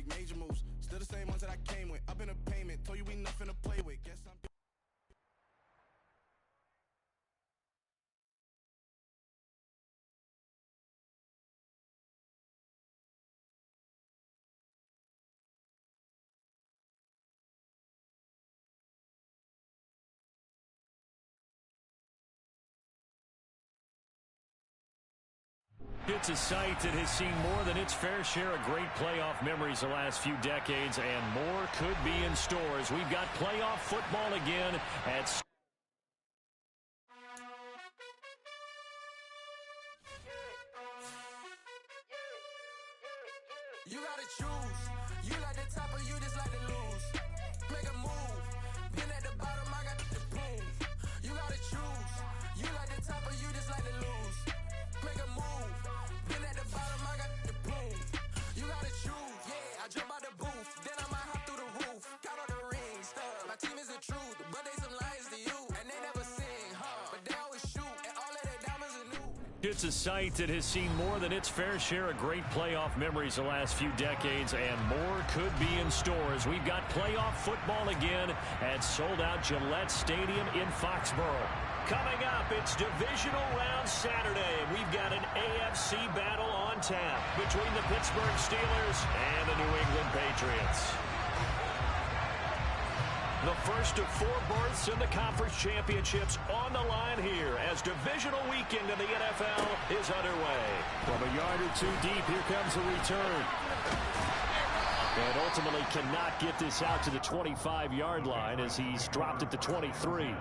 major moves. Still the same ones that I came with. Up in a payment, told you we nothing to play with. Guess I'm It's a site that has seen more than its fair share of great playoff memories the last few decades, and more could be in store as we've got playoff football again at... You gotta choose. You like the top or you just like to lose. Make a move. Been at the bottom, I got the prove. You gotta choose. You like the top or you just like to lose. Make a move. Been at the bottom, I got the prove. You gotta choose. Yeah, I jump out the booth. Then I might hop through the roof. Got all the rings. My team is the truth, but they some liars to you. And they never sing, but they always shoot. And all of their diamonds are new. It's a site that has seen more than its fair share of great playoff memories the last few decades, and more could be in store as we've got playoff football again at sold-out Gillette Stadium in Foxborough. Coming up, it's divisional round Saturday, and we've got an AFC battle on tap between the Pittsburgh Steelers and the New England Patriots. The first of 4 berths in the conference championships on the line here as divisional weekend in the NFL is underway. From a yard or two deep, here comes a return. And ultimately cannot get this out to the 25-yard line as he's dropped at the 23.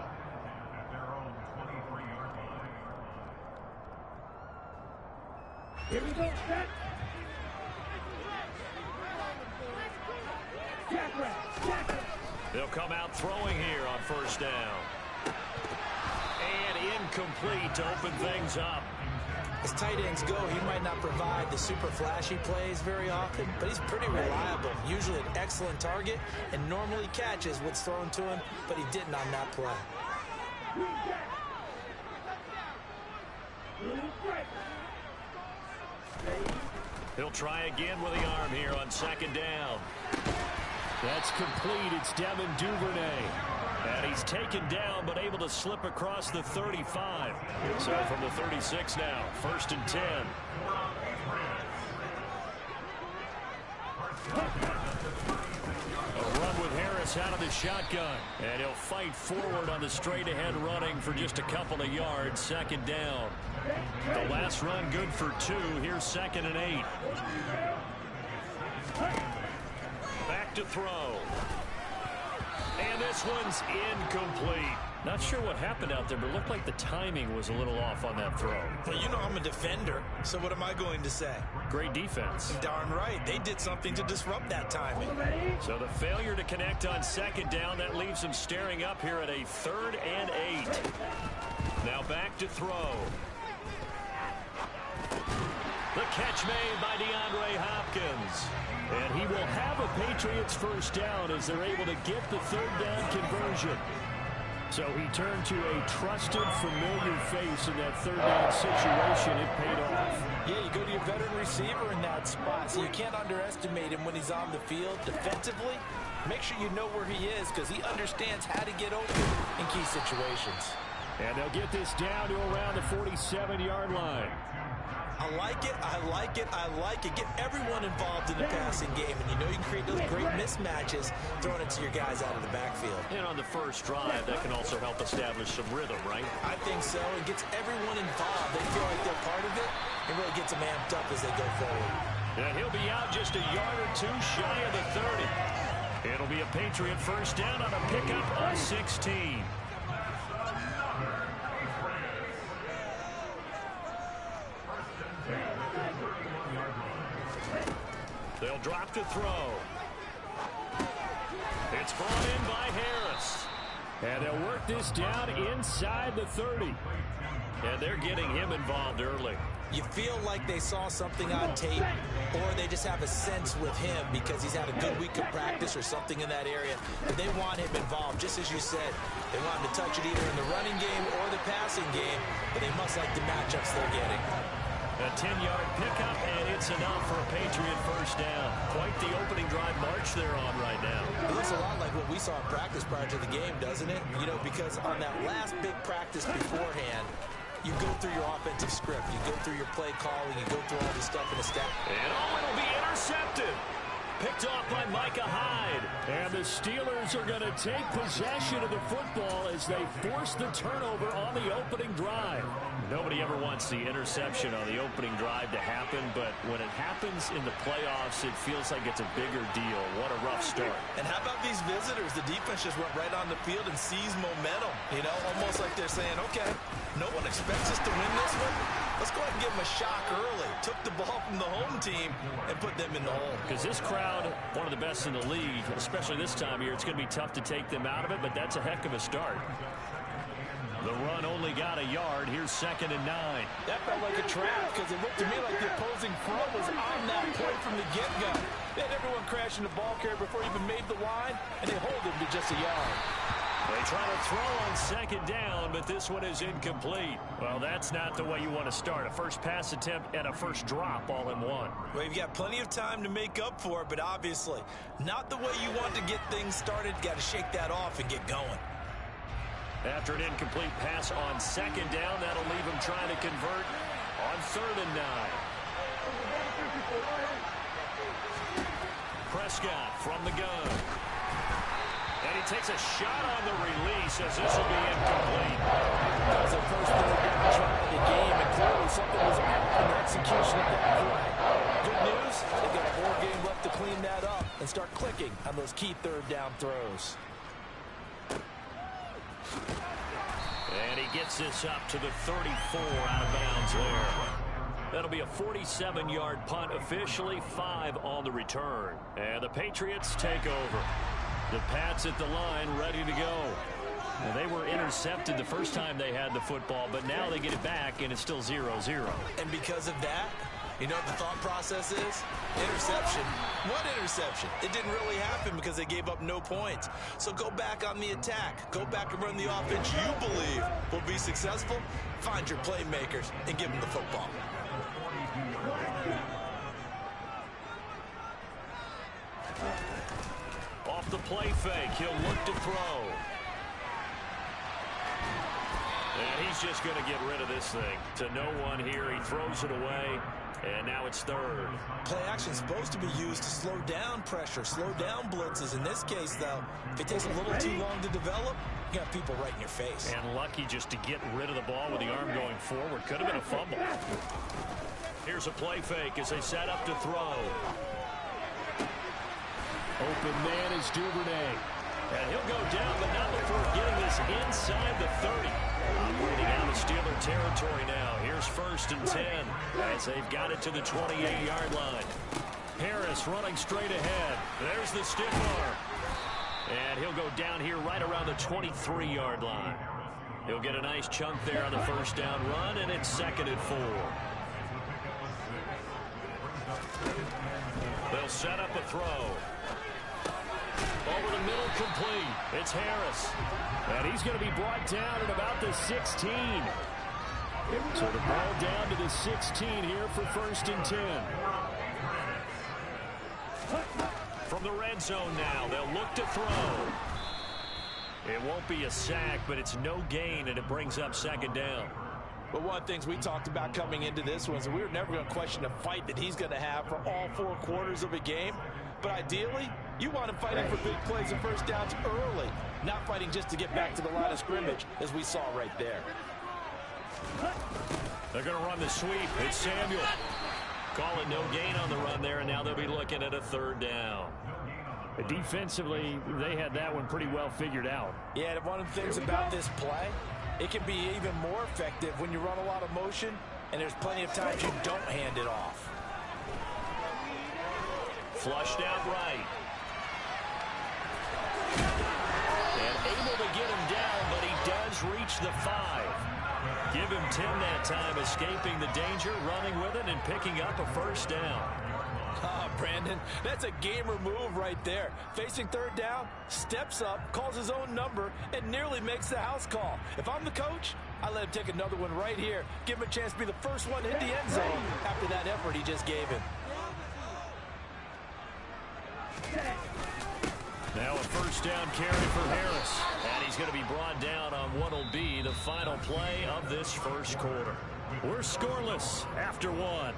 Here we go, set. They'll come out throwing here on first down. And incomplete to open things up. As tight ends go, he might not provide the super flashy plays very often, but he's pretty reliable. Usually an excellent target and normally catches what's thrown to him, but he didn't on that play. He'll try again with the arm here on second down. That's complete. It's Devin Duvernay. And he's taken down, but able to slip across the 35. So from the 36 now, 1st and 10. A run with Harris out of the shotgun. And he'll fight forward on the straight-ahead running for just a couple of yards. Second down. The last run good for 2. Here's 2nd and 8. Back to throw. And this one's incomplete. Not sure what happened out there, but it looked like the timing was a little off on that throw. Well, you know I'm a defender, so what am I going to say? Great defense. Darn right. They did something to disrupt that timing. So the failure to connect on second down, that leaves him staring up here at a 3rd and 8. Now back to throw. The catch made by DeAndre Hopkins. And he will have a Patriots first down as they're able to get the 3rd down conversion. So he turned to a trusted, familiar face in that 3rd down situation. It paid off. Yeah, you go to your veteran receiver in that spot, so you can't underestimate him when he's on the field defensively. Make sure you know where he is because he understands how to get open in key situations. And they'll get this down to around the 47-yard line. I like it, I like it, I like it. Get everyone involved in the passing game, and you know you can create those great mismatches throwing it to your guys out of the backfield. And on the first drive, that can also help establish some rhythm, right? I think so. It gets everyone involved. They feel like they're part of it, and really gets them amped up as they go forward. And he'll be out just a yard or 2 shy of the 30. It'll be a Patriot first down on a pickup of 16. They'll drop to throw. It's brought in by Harris. And they'll work this down inside the 30. And they're getting him involved early. You feel like they saw something on tape, or they just have a sense with him because he's had a good week of practice or something in that area. And they want him involved, just as you said. They want him to touch it either in the running game or the passing game, but they must like the matchups they're getting. A 10-yard pickup, and it's enough for a Patriot first down. Quite the opening drive march they're on right now. It looks a lot like what we saw in practice prior to the game, doesn't it? You know, because on that last big practice beforehand, you go through your offensive script, you go through your play calling, you go through all this stuff in the stat. And it'll be intercepted. Picked off by Micah Hyde. And the Steelers are going to take possession of the football as they force the turnover on the opening drive. Nobody ever wants the interception on the opening drive to happen, but when it happens in the playoffs, it feels like it's a bigger deal. What a rough start. And how about these visitors? The defense just went right on the field and seized momentum. You know, almost like they're saying, okay, no one expects us to win this one. Let's go ahead and give them a shock early. Took the ball from the home team and put them in the hole. Because this crowd, one of the best in the league, especially this time of year, it's going to be tough to take them out of it, but that's a heck of a start. The run only got a yard. Here's 2nd and 9. That felt like a trap because it looked to me like the opposing front was on that play from the get-go. They had everyone crashing the ball carrier before he even made the line, and they hold him to just a yard. They try to throw on 2nd down, but this one is incomplete. Well, that's not the way you want to start. A first pass attempt and a first drop all in one. Well, you've got plenty of time to make up for it, but obviously not the way you want to get things started. Got to shake that off and get going. After an incomplete pass on 2nd down, that'll leave him trying to convert on 3rd and 9. Prescott from the gun. And he takes a shot on the release as this will be incomplete. That was a first third down try of the game, and clearly something was off in the execution of that play. Good news, they've got a whole game left to clean that up and start clicking on those key third down throws. And he gets this up to the 34 out of bounds there. That'll be a 47-yard punt, officially 5 on the return. And the Patriots take over. The Pats at the line, ready to go. Well, they were intercepted the first time they had the football, but now they get it back, and it's still 0-0. And because of that, you know what the thought process is? Interception. What interception? It didn't really happen because they gave up no points. So go back on the attack. Go back and run the offense you believe will be successful. Find your playmakers and give them the football. Off the play fake, he'll look to throw. And he's just going to get rid of this thing. To no one here, he throws it away, and now it's 3rd. Play action is supposed to be used to slow down pressure, slow down blitzes. In this case, though, if it takes a little too long to develop, you got people right in your face. And lucky just to get rid of the ball with the arm going forward. Could have been a fumble. Here's a play fake as they set up to throw. Open man is Duvernay. And he'll go down, but not before getting this inside the 30. Operating out of Steeler territory now. Here's 1st and 10 as they've got it to the 28-yard line. Harris running straight ahead. There's the stiff arm. And he'll go down here right around the 23-yard line. He'll get a nice chunk there on the first down run, and it's 2nd and 4. They'll set up a throw. Over the middle, complete. It's Harris. And he's going to be brought down at about the 16. So the ball down to the 16 here for 1st and 10. From the red zone now, they'll look to throw. It won't be a sack, but it's no gain, and it brings up 2nd down. But one of the things we talked about coming into this was we were never going to question the fight that he's going to have for all 4 quarters of a game. But ideally, you want him fighting for big plays and first downs early, not fighting just to get back to the line of scrimmage, as we saw right there. They're going to run the sweep. It's Samuel. Call it no gain on the run there, and now they'll be looking at a 3rd down. Defensively, they had that one pretty well figured out. Yeah, and one of the things about this play, it can be even more effective when you run a lot of motion, and there's plenty of times you don't hand it off. Flushed out right. And able to get him down, but he does reach the 5. Give him 10 that time, escaping the danger, running with it, and picking up a first down. Brandon, that's a gamer move right there. Facing 3rd down, steps up, calls his own number, and nearly makes the house call. If I'm the coach, I let him take another one right here. Give him a chance to be the first one to hit the end zone after that effort he just gave him. Now a first down carry for Harris. And he's going to be brought down on what will be the final play of this first quarter. We're scoreless after one.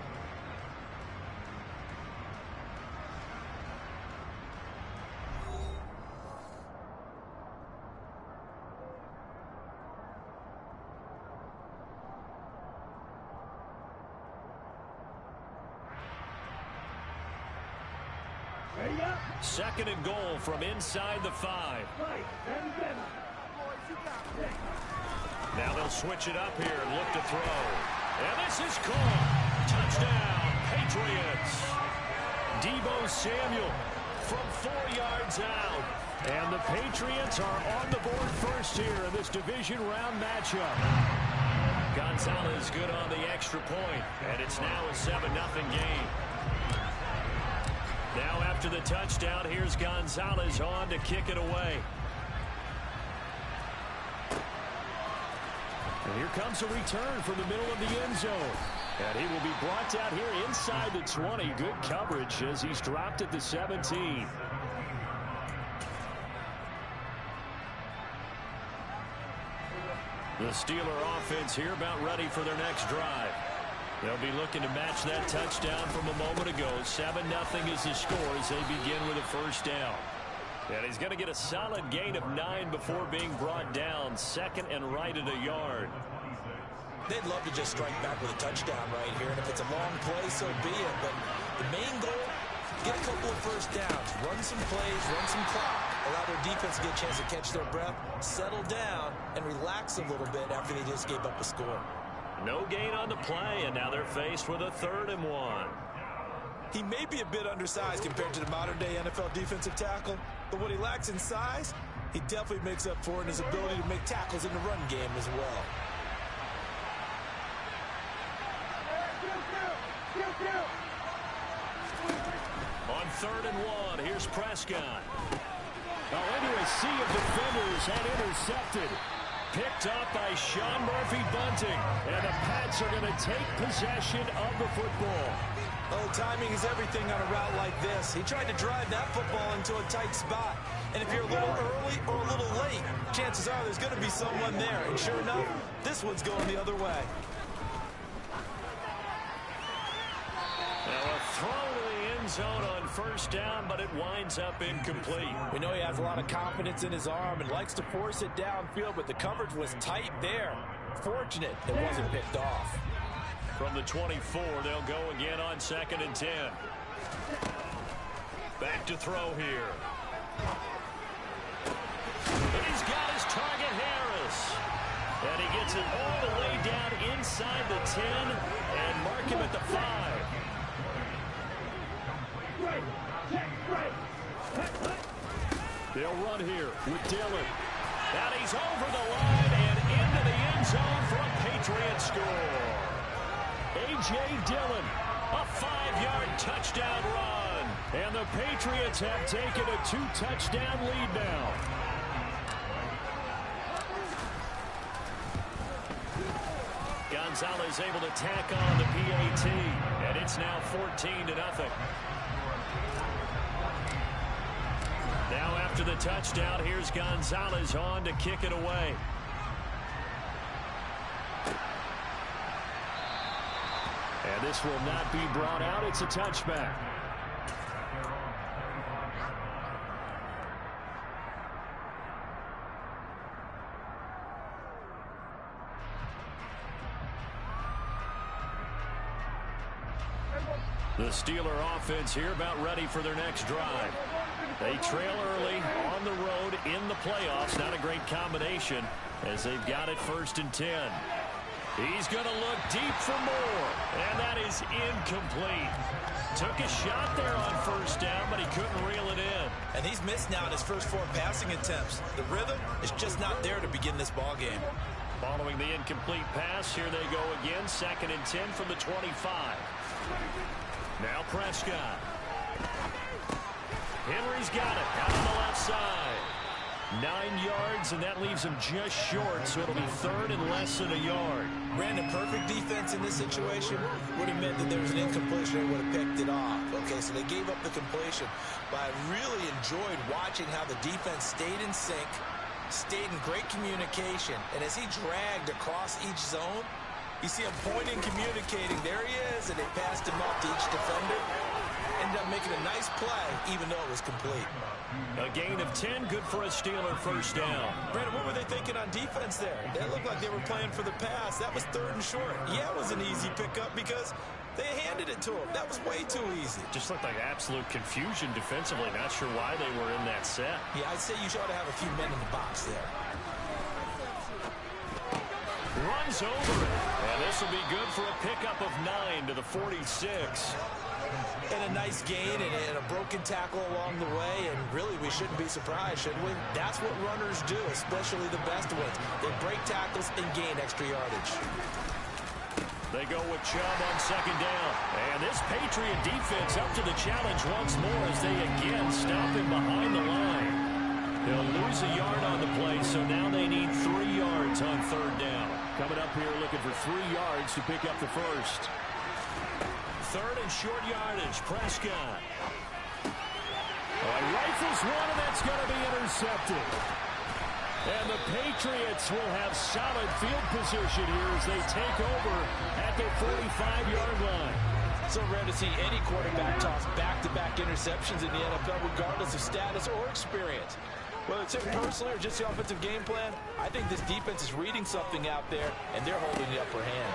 Second and goal from inside the 5. Now they'll switch it up here and look to throw. And this is caught. Touchdown, Patriots. Deebo Samuel from 4 yards out. And the Patriots are on the board first here in this division round matchup. Gonzalez good on the extra point. And it's now a 7-0 game. Now after the touchdown, here's Gonzalez on to kick it away. And here comes a return from the middle of the end zone. And he will be brought down here inside the 20. Good coverage as he's dropped at the 17. The Steeler offense here about ready for their next drive. They'll be looking to match that touchdown from a moment ago. 7-0 is the score as they begin with a first down. And he's going to get a solid gain of 9 before being brought down. Second and right at a yard. They'd love to just strike back with a touchdown right here. And if it's a long play, so be it. But the main goal, get a couple of first downs. Run some plays, run some clock. Allow their defense to get a chance to catch their breath, settle down, and relax a little bit after they just gave up a score. No gain on the play, and now they're faced with a 3rd and 1. He may be a bit undersized compared to the modern-day NFL defensive tackle, but what he lacks in size, he definitely makes up for in his ability to make tackles in the run game as well. On 3rd and 1, here's Prescott. Now into a sea of defenders and intercepted. Picked up by Sean Murphy-Bunting. And the Pats are going to take possession of the football. Oh, timing is everything on a route like this. He tried to drive that football into a tight spot. And if you're a little early or a little late, chances are there's going to be someone there. And sure enough, this one's going the other way. Now a throw to the end zone on first down, but it winds up incomplete. We know he has a lot of confidence in his arm and likes to force it downfield, but the coverage was tight there. Fortunate it wasn't picked off. From the 24, they'll go again on 2nd and 10. Back to throw here. And he's got his target, Harris. And he gets it all the way down inside the 10 and mark him at the 5. They'll run here with Dillon. And he's over the line and into the end zone for a Patriot score. A.J. Dillon, a 5-yard touchdown run. And the Patriots have taken a 2-touchdown lead now. Gonzalez able to tack on the PAT. And it's now 14-0. Now after the touchdown, here's Gonzalez on to kick it away. And this will not be brought out. It's a touchback. The Steeler offense here about ready for their next drive. They trail early on the road in the playoffs. Not a great combination as they've got it 1st and 10. He's going to look deep for more, and that is incomplete. Took a shot there on first down, but he couldn't reel it in. And he's missed now in his first 4 passing attempts. The rhythm is just not there to begin this ball game. Following the incomplete pass, here they go again. 2nd and 10 from the 25. Now Prescott. Henry's got it out on the left side. 9 yards, and that leaves him just short, so it'll be third and less than a yard. Brandon, perfect defense in this situation would have meant that there was an incompletion. They would have picked it off. Okay, so they gave up the completion. But I really enjoyed watching how the defense stayed in sync, stayed in great communication. And as he dragged across each zone, you see him pointing, communicating. There he is, and they passed him off to each defender. Ended up making a nice play, even though it was complete. A gain of 10, good for a Steeler first down. Brandon, what were they thinking on defense there? They looked like they were playing for the pass. That was third and short. Yeah, it was an easy pickup because they handed it to him. That was way too easy. Just looked like absolute confusion defensively. Not sure why they were in that set. Yeah, I'd say you ought to have a few men in the box there. Runs over it. And this will be good for a pickup of 9 to the 46. And a nice gain and a broken tackle along the way. And really, we shouldn't be surprised, should we? That's what runners do, especially the best ones. They break tackles and gain extra yardage. They go with Chubb on second down. And this Patriot defense up to the challenge once more as they again stop him behind the line. They'll lose a yard on the play, so now they need 3 yards on third down. Coming up here looking for 3 yards to pick up the first. Third and short yardage, Prescott. Rifles one, and that's going to be intercepted. And the Patriots will have solid field position here as they take over at their 45-yard line. So rare to see any quarterback toss back-to-back interceptions in the NFL, regardless of status or experience. Whether it's him personally or just the offensive game plan, I think this defense is reading something out there, and they're holding the upper hand.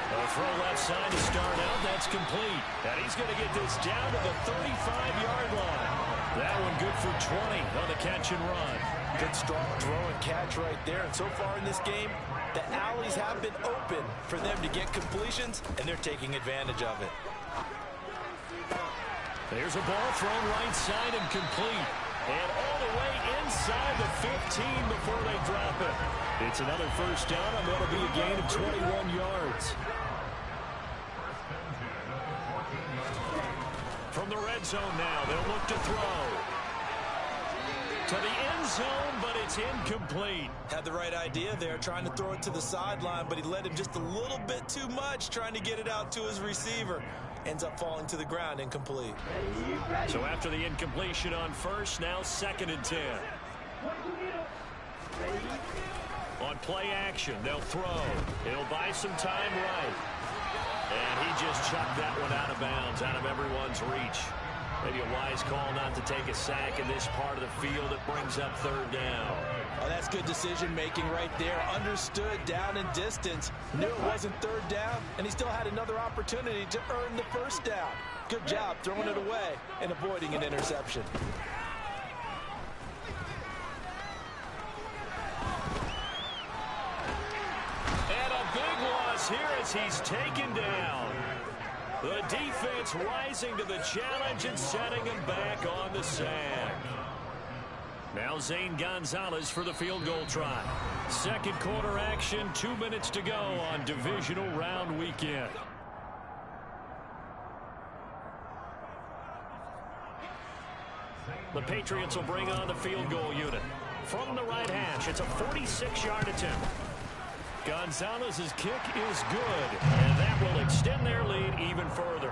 A throw left side to start out. That's complete. And he's going to get this down to the 35-yard line. That one good for 20 on the catch and run. Good strong throw and catch right there. And so far in this game, the alleys have been open for them to get completions, and they're taking advantage of it. There's a ball thrown right side and complete. And all the way inside the 15 before they drop it. It's another first down, and that'll be a gain of 21 yards. From the red zone now, they'll look to throw. To the end zone, but it's incomplete. Had the right idea there, trying to throw it to the sideline, but he led him just a little bit too much, trying to get it out to his receiver. Ends up falling to the ground, incomplete. So after the incompletion on first, now second and 10. On play action, they'll throw. It'll buy some time right. And he just chucked that one out of bounds, out of everyone's reach. Maybe a wise call not to take a sack in this part of the field. It brings up third down. Oh, that's good decision-making right there. Understood down and distance. Knew it wasn't third down, and he still had another opportunity to earn the first down. Good job throwing it away and avoiding an interception. And a big loss here as he's taken down. The defense rising to the challenge and setting him back on the sack. Now Zane Gonzalez for the field goal try. Second quarter action, 2 minutes to go on divisional round weekend. The Patriots will bring on the field goal unit. From the right hash, it's a 46-yard attempt. Gonzalez's kick is good, and that will extend their lead even further.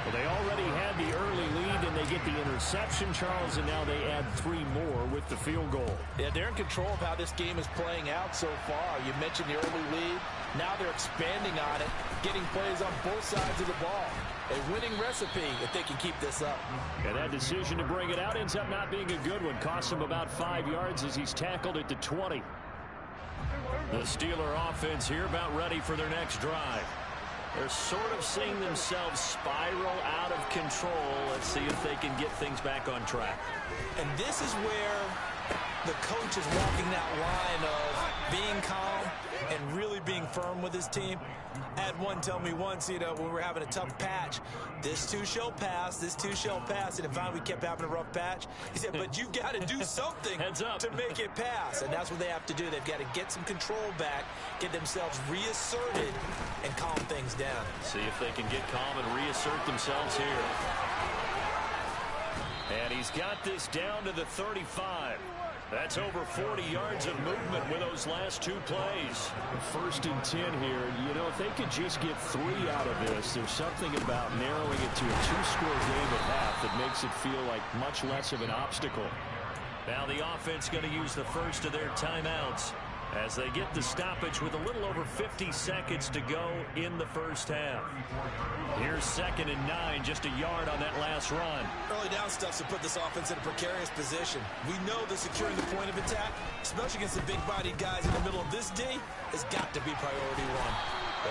Well, they already had the early lead, and they get the interception, Charles, and now they add 3 more with the field goal. Yeah, they're in control of how this game is playing out so far. You mentioned the early lead. Now they're expanding on it, getting plays on both sides of the ball. A winning recipe if they can keep this up. And that decision to bring it out ends up not being a good one. Costs him about 5 yards as he's tackled at the 20. The Steeler offense here about ready for their next drive. They're sort of seeing themselves spiral out of control. Let's see if they can get things back on track. And this is where the coach is walking that line of being calm and really being firm with his team. I had one tell me once, when we were having a tough patch, this too shall pass, this too shall pass. And if finally we kept having a rough patch, he said, but you've got to do something to make it pass. And that's what they have to do. They've got to get some control back, get themselves reasserted, and calm things down. See if they can get calm and reassert themselves here. And he's got this down to the 35. That's over 40 yards of movement with those last 2 plays. 1st and 10 here. You know, if they could just get 3 out of this, there's something about narrowing it to a 2-score game at half that makes it feel like much less of an obstacle. Now the offense going to use the first of their timeouts as they get the stoppage with a little over 50 seconds to go in the first half. Here's 2nd and 9, just a yard on that last run. Early down stuff to put this offense in a precarious position. We know that securing the point of attack, especially against the big-bodied guys in the middle of this D, has got to be priority 1.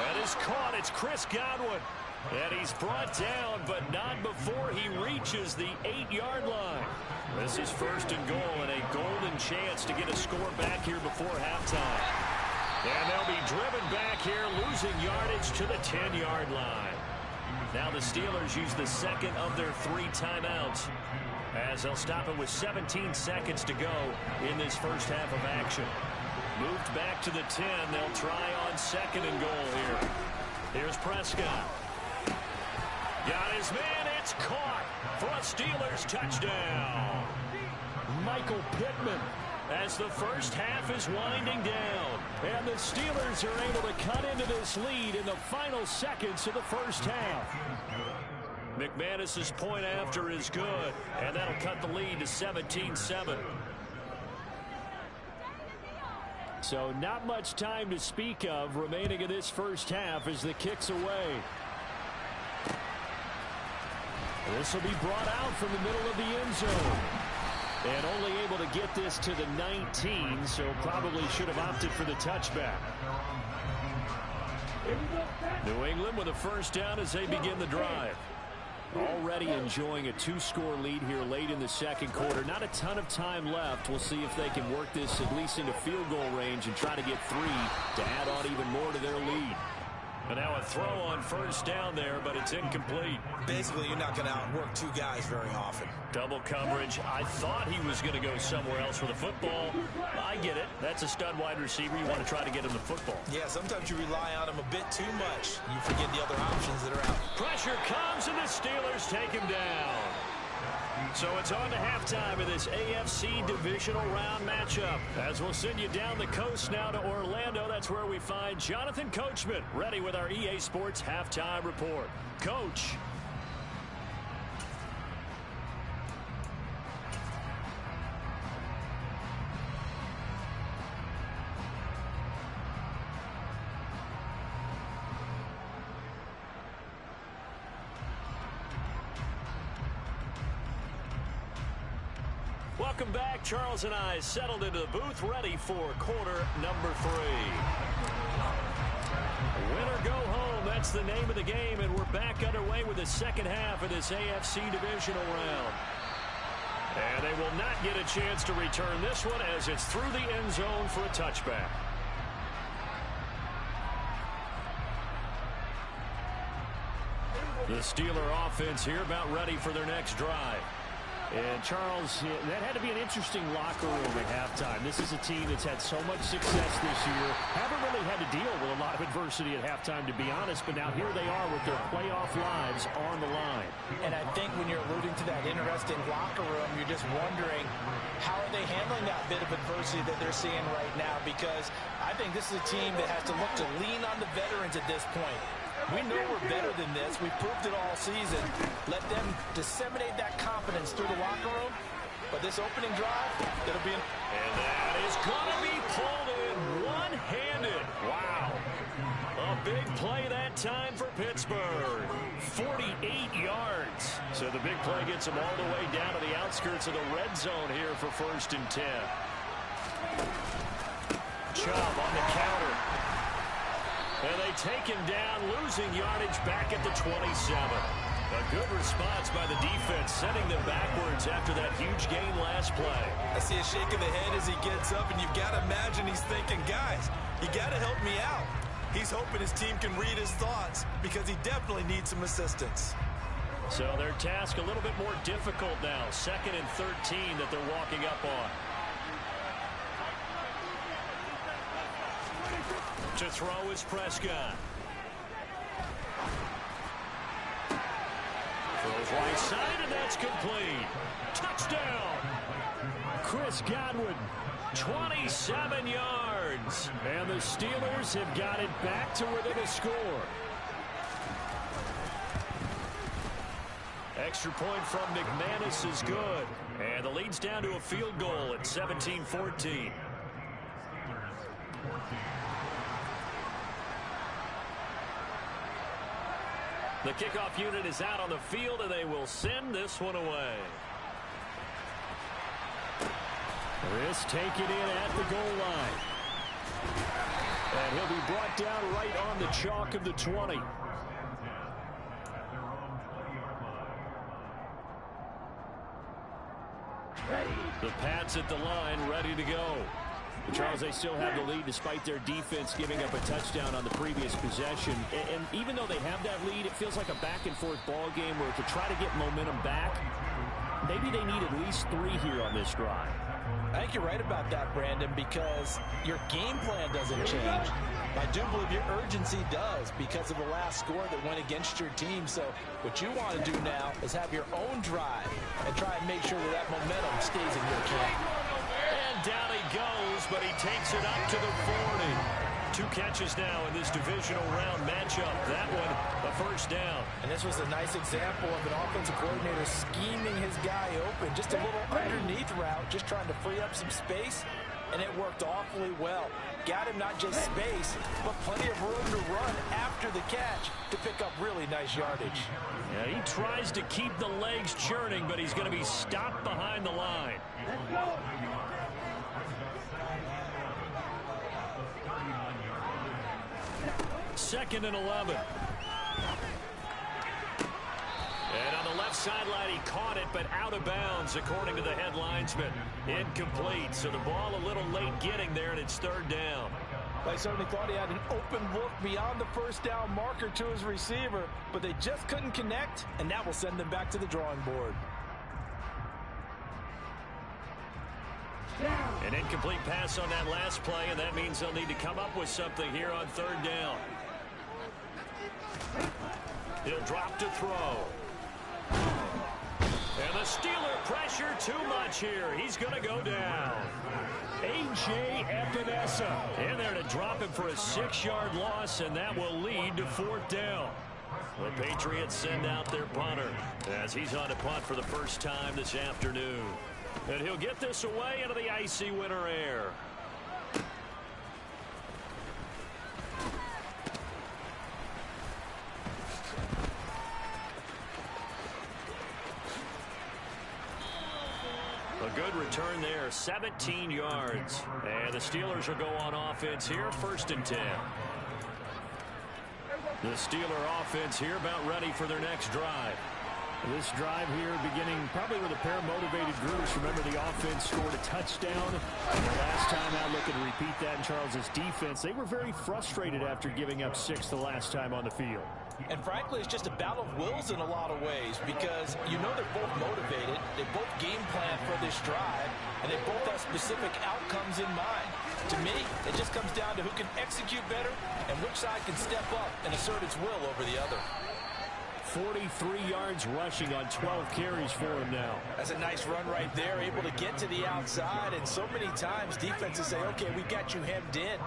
That is caught. It's Chris Godwin. And he's brought down, but not before he reaches the 8-yard line. This is 1st and goal and a golden chance to get a score back here before halftime. And they'll be driven back here, losing yardage to the 10-yard line. Now the Steelers use the 2nd of their 3 timeouts as they'll stop it with 17 seconds to go in this first half of action. Moved back to the 10. They'll try on 2nd and goal here. Here's Prescott. Got his man. It's caught for a Steelers touchdown. Michael Pittman. As the first half is winding down. And the Steelers are able to cut into this lead in the final seconds of the first half. McManus's point after is good. And that'll cut the lead to 17-7. So not much time to speak of remaining in this first half as the kick's away. This will be brought out from the middle of the end zone. And only able to get this to the 19, so probably should have opted for the touchback. New England with a first down as they begin the drive. Already enjoying a 2-score lead here late in the 2nd quarter. Not a ton of time left. We'll see if they can work this at least into field goal range and try to get 3 to add on even more to their lead. And now a throw on first down there, but it's incomplete. Basically, you're not going to outwork 2 guys very often. Double coverage. I thought he was going to go somewhere else for the football. I get it. That's a stud wide receiver. You want to try to get him the football. Yeah, sometimes you rely on him a bit too much. You forget the other options that are out. Pressure comes, and the Steelers take him down. So it's on to halftime of this AFC divisional round matchup. As we'll send you down the coast now to Orlando. That's where we find Jonathan Coachman ready with our EA Sports halftime report. Coach. Welcome back. Charles and I settled into the booth, ready for quarter number 3. Win or go home, that's the name of the game, and we're back underway with the second half of this AFC divisional round. And they will not get a chance to return this one as it's through the end zone for a touchback. The Steeler offense here about ready for their next drive. And, Charles, that had to be an interesting locker room at halftime. This is a team that's had so much success this year. Haven't really had to deal with a lot of adversity at halftime, to be honest. But now here they are with their playoff lives on the line. And I think when you're alluding to that interesting locker room, you're just wondering how are they handling that bit of adversity that they're seeing right now? Because I think this is a team that has to look to lean on the veterans at this point. We know we're better than this. We've proved it all season. Let them disseminate that confidence through the locker room. But this opening drive, it'll be... And that is going to be pulled in one-handed. Wow. A big play that time for Pittsburgh. 48 yards. So the big play gets them all the way down to the outskirts of the red zone here for 1st and 10. Chubb on the counter. And they take him down, losing yardage back at the 27. A good response by the defense, sending them backwards after that huge gain last play. I see a shake of the head as he gets up, and you've got to imagine he's thinking, guys, you got to help me out. He's hoping his team can read his thoughts because he definitely needs some assistance. So their task a little bit more difficult now. 2nd and 13 that they're walking up on. To throw is Prescott. Throws right side, and that's complete. Touchdown. Chris Godwin, 27 yards. And the Steelers have got it back to within a score. Extra point from McManus is good. And the lead's down to a field goal at 17-14. The kickoff unit is out on the field, and they will send this one away. This take it in at the goal line. And he'll be brought down right on the chalk of the 20. The Pats at the line, ready to go. Charles, they still have the lead despite their defense giving up a touchdown on the previous possession. And even though they have that lead, it feels like a back-and-forth ball game where to try to get momentum back, maybe they need at least 3 here on this drive. I think you're right about that, Brandon, because your game plan doesn't change. I do believe your urgency does because of the last score that went against your team. So what you want to do now is have your own drive and try and make sure that momentum stays in your camp. And down he goes, but he takes it up to the 40. 2 catches now in this divisional round matchup. That one, a first down. And this was a nice example of an offensive coordinator scheming his guy open. Just a little underneath route, just trying to free up some space, and it worked awfully well. Got him not just space, but plenty of room to run after the catch to pick up really nice yardage. Yeah, he tries to keep the legs churning, but he's going to be stopped behind the line. Second and 11. And on the left sideline, he caught it, but out of bounds, according to the head linesman. Incomplete, so the ball a little late getting there, and it's 3rd down. I certainly thought he had an open look beyond the first down marker to his receiver, but they just couldn't connect, and that will send them back to the drawing board. An incomplete pass on that last play, and that means they'll need to come up with something here on 3rd down. He'll drop to throw. And the Steeler pressure too much here. He's going to go down. A.J. Epinesa In there to drop him for a 6-yard loss, and that will lead to 4th down. The Patriots send out their punter as he's on to punt for the first time this afternoon. And he'll get this away into the icy winter air. A good return there, 17 yards. And the Steelers will go on offense here, 1st and 10. The Steeler offense here about ready for their next drive. This drive here beginning probably with a pair of motivated groups. Remember, the offense scored a touchdown. And the last time out, looking to repeat that in Charles's defense. They were very frustrated after giving up 6 the last time on the field. And frankly, it's just a battle of wills in a lot of ways because you know they're both motivated. They both game plan for this drive, and they both have specific outcomes in mind. To me, it just comes down to who can execute better and which side can step up and assert its will over the other. 43 yards rushing on 12 carries for him now. That's a nice run right there, able to get to the outside, and so many times defenses say, okay, we got you hemmed in.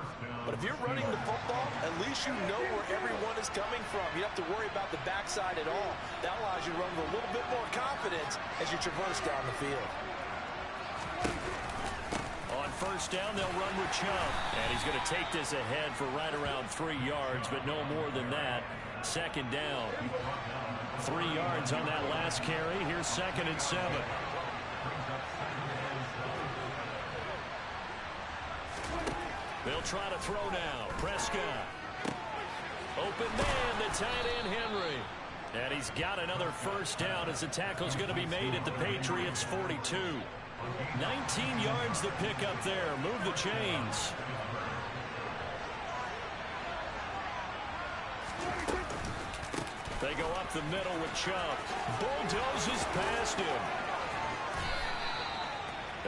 But if you're running the football, at least you know where everyone is coming from. You don't have to worry about the backside at all. That allows you to run with a little bit more confidence as you traverse down the field. On 1st down, they'll run with Chubb. And he's going to take this ahead for right around 3 yards, but no more than that. 2nd down. 3 yards on that last carry. Here's 2nd and 7. They'll try to throw now. Prescott. Open man, the tight end Henry. And he's got another 1st down as the tackle's going to be made at the Patriots' 42. 19 yards to pick up there. Move the chains. They go up the middle with Chubb. Bulldozes past him.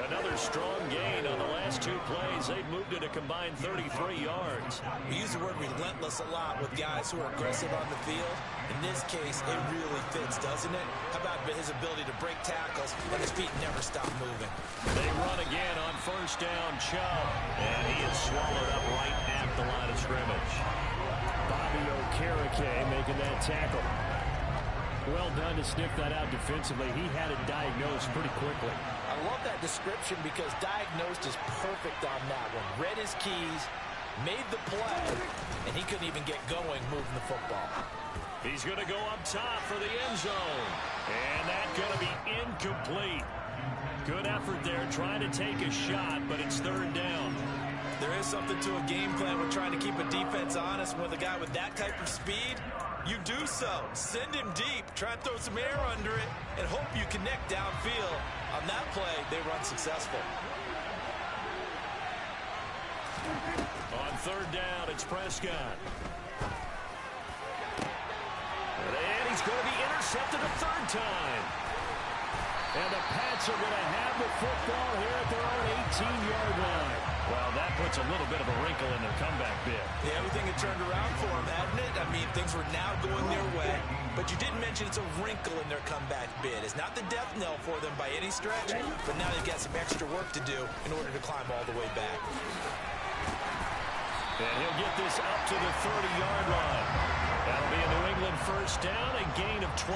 Another strong gain on the last 2 plays. They've moved it a combined 33 yards. We use the word relentless a lot with guys who are aggressive on the field. In this case, it really fits, doesn't it? How about his ability to break tackles and his feet never stop moving? They run again on first down, Chubb. And he is swallowed up right at the line of scrimmage. Bobby Okereke making that tackle. Well done to sniff that out defensively. He had it diagnosed pretty quickly. I love that description because diagnosed is perfect on that one. Read his keys, made the play, and he couldn't even get going moving the football. He's going to go up top for the end zone. And that's going to be incomplete. Good effort there trying to take a shot, but it's third down. There is something to a game plan with trying to keep a defense honest. With a guy with that type of speed, you do so. Send him deep, try and throw some air under it, and hope you connect downfield. On that play, they run successful. On third down, it's Prescott. And he's going to be intercepted a third time. And the Pats are going to have the football here at their own 18-yard line. Well, that puts a little bit of a wrinkle in their comeback bid. Yeah, everything had turned around for them, hadn't it? I mean, things were now going their way. But you did mention it's a wrinkle in their comeback bid. It's not the death knell for them by any stretch, but now they've got some extra work to do in order to climb all the way back. And he'll get this up to the 30-yard line. That'll be a New England first down, a gain of 12.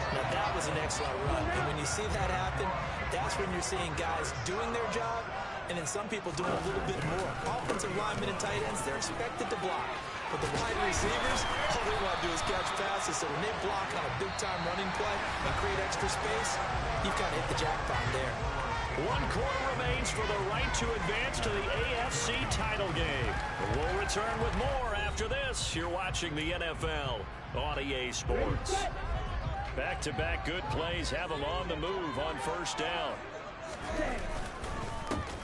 Now, that was an excellent run. And when you see that happen, that's when you're seeing guys doing their job and then some people doing a little bit more. Offensive linemen and tight ends, they're expected to block. But the wide receivers, all they want to do is catch passes. So when they block on a big-time running play and create extra space, you've got to hit the jackpot there. 1 quarter remains for the right to advance to the AFC title game. We'll return with more after this. You're watching the NFL on EA Sports. Back-to-back good plays have them on the move on first down.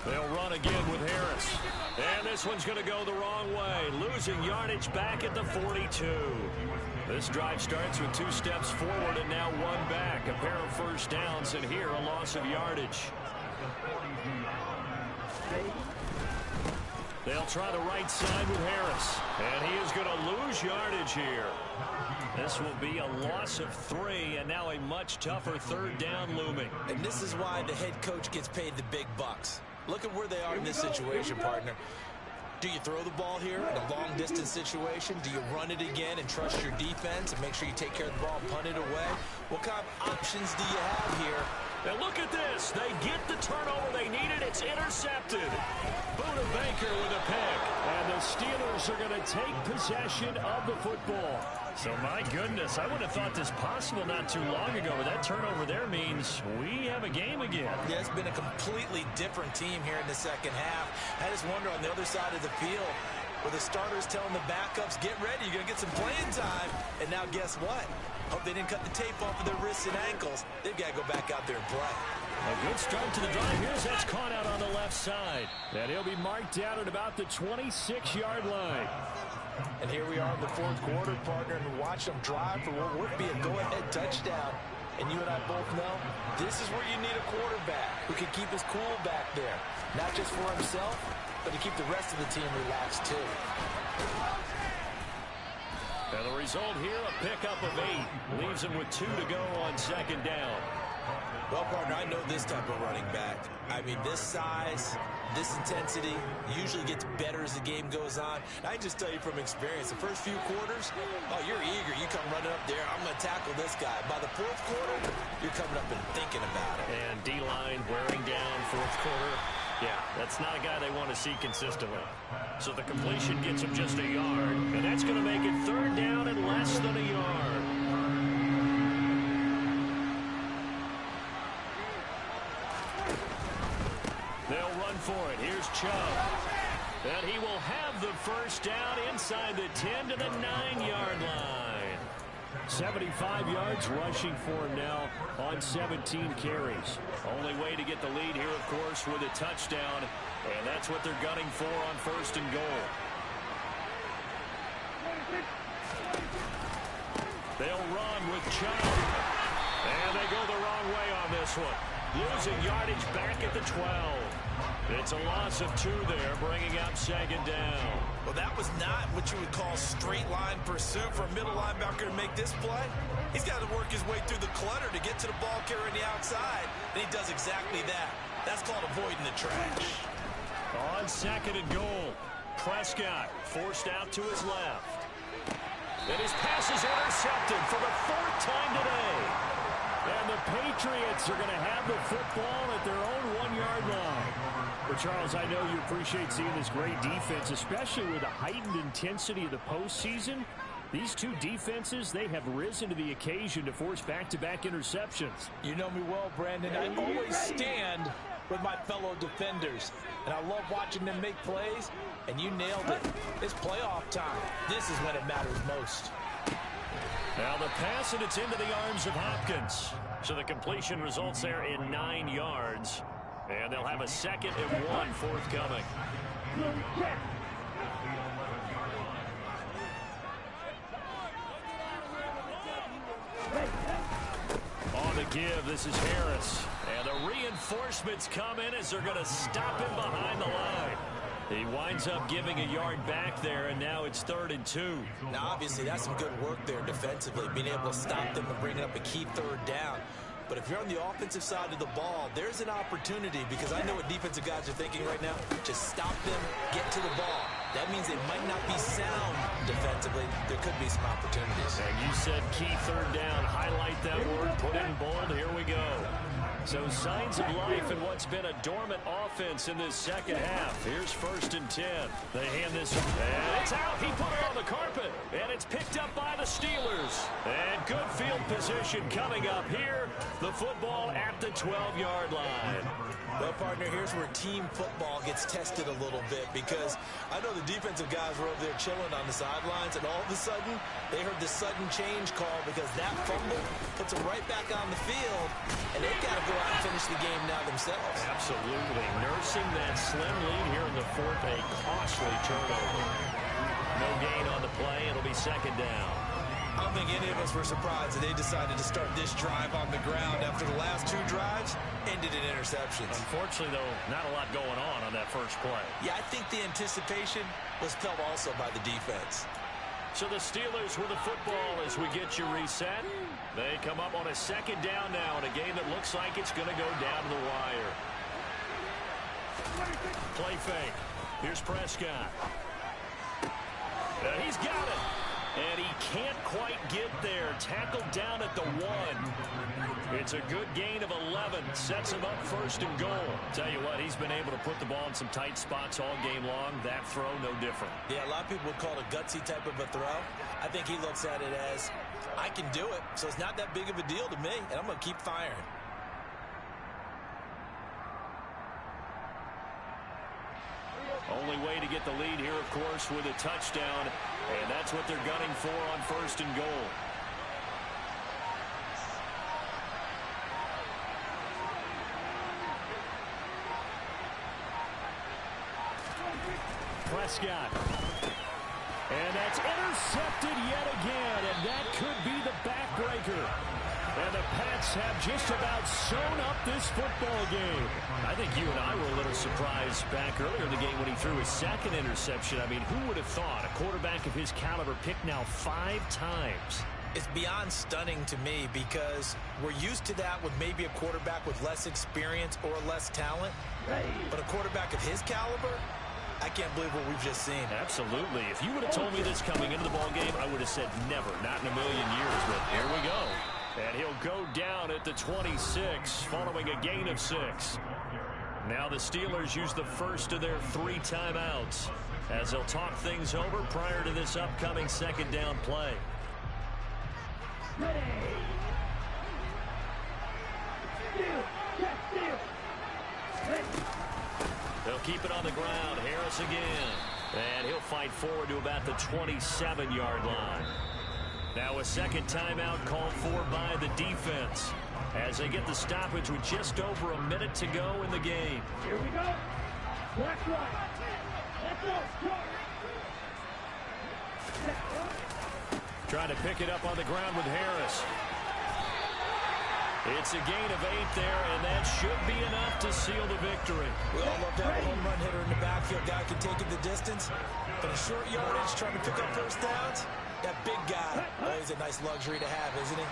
They'll run again with Harris. And this one's going to go the wrong way. Losing yardage back at the 42. This drive starts with 2 steps forward and now 1 back. A pair of first downs, and here a loss of yardage. They'll try the right side with Harris. And he is going to lose yardage here. This will be a loss of 3, and now a much tougher third down looming. And this is why the head coach gets paid the big bucks. Look at where they are in this situation, partner. Do you throw the ball here in a long-distance situation? Do you run it again and trust your defense and make sure you take care of the ball and punt it away? What kind of options do you have here? And look at this. They get the turnover they needed. It's intercepted. Buda Baker with a pick. And the Steelers are going to take possession of the football. So, my goodness, I would have thought this possible not too long ago, but that turnover there means we have a game again. Yeah, it's been a completely different team here in the second half. I just wonder on the other side of the field, where the starters telling the backups, get ready, you're going to get some playing time. And now guess what? Hope they didn't cut the tape off of their wrists and ankles. They've got to go back out there and play. A good start to the drive. Here's that's caught out on the left side. And he'll be marked down at about the 26-yard line. And here we are in the fourth quarter, partner, and watch them drive for what would be a go-ahead touchdown. And you and I both know this is where you need a quarterback who can keep his cool back there. Not just for himself, but to keep the rest of the team relaxed too. And the result here, a pickup of 8. Leaves him with 2 to go on second down. Well, partner, I know this type of running back. I mean, this size, this intensity usually gets better as the game goes on. And I just tell you from experience, the first few quarters, oh, you're eager. You come running up there, I'm going to tackle this guy. By the fourth quarter, you're coming up and thinking about it. And D-line wearing down fourth quarter. Yeah, that's not a guy they want to see consistently. So the completion gets him just a yard. And that's going to make it third down and less than a yard. They'll run for it. Here's Chubb. And he will have the first down inside the 10 to the 9-yard line. 75 yards rushing for him now on 17 carries. Only way to get the lead here, of course, with a touchdown. And that's what they're gunning for on first and goal. They'll run with Chubb. And they go the wrong way on this one. Losing yardage back at the 12. It's a loss of 2 there, bringing up second down. Well, that was not what you would call straight line pursuit for a middle linebacker to make this play. He's got to work his way through the clutter to get to the ball carrier on the outside, and he does exactly that. That's called avoiding the trash. On second and goal, Prescott forced out to his left. And his pass is intercepted for the 4th time today. And the Patriots are going to have the football at their own 1-yard line. But, Charles, I know you appreciate seeing this great defense, especially with the heightened intensity of the postseason. These two defenses, they have risen to the occasion to force back-to-back interceptions. You know me well, Brandon. I always stand with my fellow defenders, and I love watching them make plays, and you nailed it. It's playoff time. This is when it matters most. Now the pass, and it's into the arms of Hopkins. So the completion results there in 9 yards. And they'll have a 2nd and 1 forthcoming. On the give, this is Harris. And the reinforcements come in as they're going to stop him behind the line. He winds up giving a yard back there, and now it's 3rd and 2. Now, obviously, that's some good work there defensively, being able to stop them and bringing up a key 3rd down. But if you're on the offensive side of the ball, there's an opportunity, because I know what defensive guys are thinking right now. Just stop them, get to the ball. That means they might not be sound defensively. There could be some opportunities. And you said key 3rd down. Highlight that word, put it in bold. Here we go. So signs of life in what's been a dormant offense in this second half. Here's 1st and 10. They hand this, and it's out. He put it on the carpet, and it's picked up by the Steelers. And good field position coming up here. The football at the 12-yard line. Well, partner, here's where team football gets tested a little bit, because I know the defensive guys were over there chilling on the sidelines, and all of a sudden, they heard the sudden change call, because that fumble puts them right back on the field, and they've got to go out and finish the game now themselves. Absolutely. Nursing that slim lead here in the 4th, a costly turnover. No gain on the play. It'll be 2nd down. I don't think any of us were surprised that they decided to start this drive on the ground after the last 2 drives ended in interceptions. Unfortunately, though, not a lot going on that first play. Yeah, I think the anticipation was felt also by the defense. So the Steelers with the football as we get you reset. They come up on a 2nd down now in a game that looks like it's going to go down to the wire. Play fake. Here's Prescott. He's got it. And he can't quite get there. Tackled down at the 1. It's a good gain of 11. Sets him up 1st and goal. Tell you what, he's been able to put the ball in some tight spots all game long. That throw, no different. Yeah, a lot of people would call it a gutsy type of a throw. I think he looks at it as, I can do it, so it's not that big of a deal to me, and I'm going to keep firing. Only way to get the lead here, of course, with a touchdown. And that's what they're gunning for on 1st and goal. Prescott. And that's intercepted yet again. And that could be the backbreaker. And the Pats have just about sewn up this football game. I think you and I were a little surprised back earlier in the game when he threw his 2nd interception. I mean, who would have thought a quarterback of his caliber picked now 5 times? It's beyond stunning to me, because we're used to that with maybe a quarterback with less experience or less talent. But a quarterback of his caliber, I can't believe what we've just seen. Absolutely. If you would have told me this coming into the ball game, I would have said never, not in a million years. But here we go. And he'll go down at the 26 following a gain of 6. Now the Steelers use the first of their 3 timeouts as they'll talk things over prior to this upcoming 2nd down play. They'll keep it on the ground. Harris again. And he'll fight forward to about the 27-yard line. Now a 2nd timeout called for by the defense as they get the stoppage with just over a minute to go in the game. Here we go. Left one. Let's go. Trying to pick it up on the ground with Harris. It's a gain of 8 there, and that should be enough to seal the victory. We all love to have a home run hitter in the backfield. Guy can take it the distance. But a short yardage, trying to pick up first downs, that big guy, always a nice luxury to have, isn't he?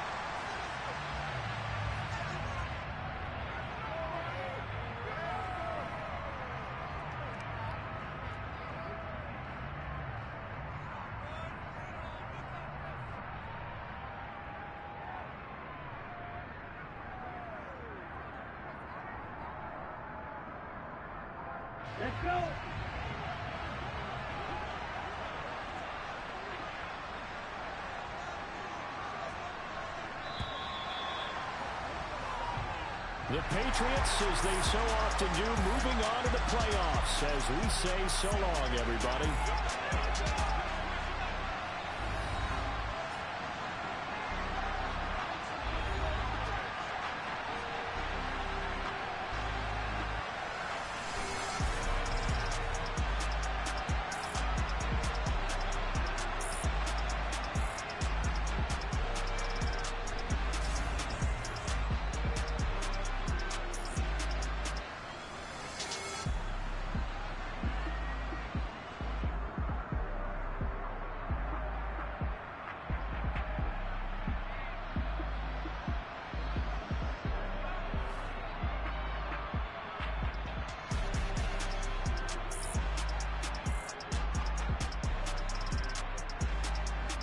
Let's go. The Patriots, as they so often do, moving on to the playoffs as we say so long, everybody.